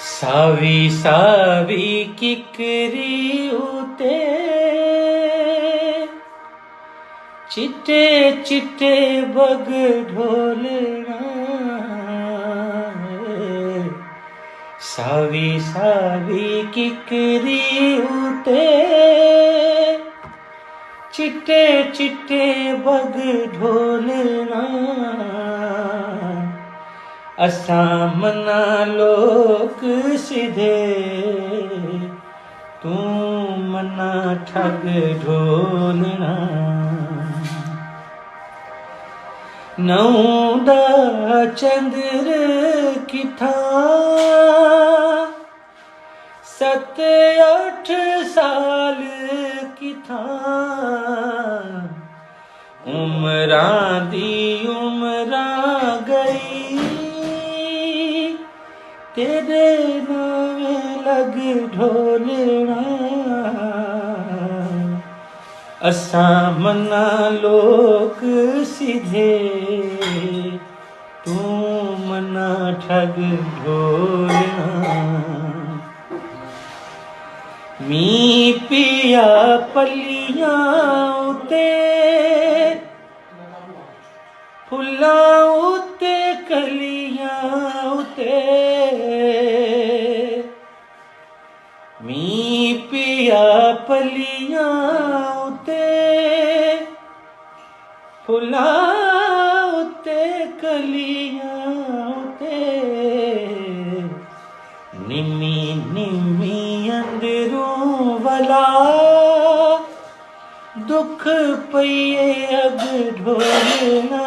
सावी सावी किकरी उते चिट्टे चिट्टे बग ढोलना। सावी सावी किकरी उते चिट्टे चिट्टे बग ढोलना। असां मना लोक सिधे तू मना ठग ढोलना। नौंदा चंद्र किथा 7-8 साल किथा। उमरां दी उमरां गई तेरे नावे लग ढोलना। असां मना लोक सिधे तू मना ठग ढोलना। मी पिया पलियां उते फुल्लां उते कलियां उते। मी पिया पलियां उते फुल्लां उते कलियां उते। निमी निमी अंदरों वला दुख पइए अग ढोलना।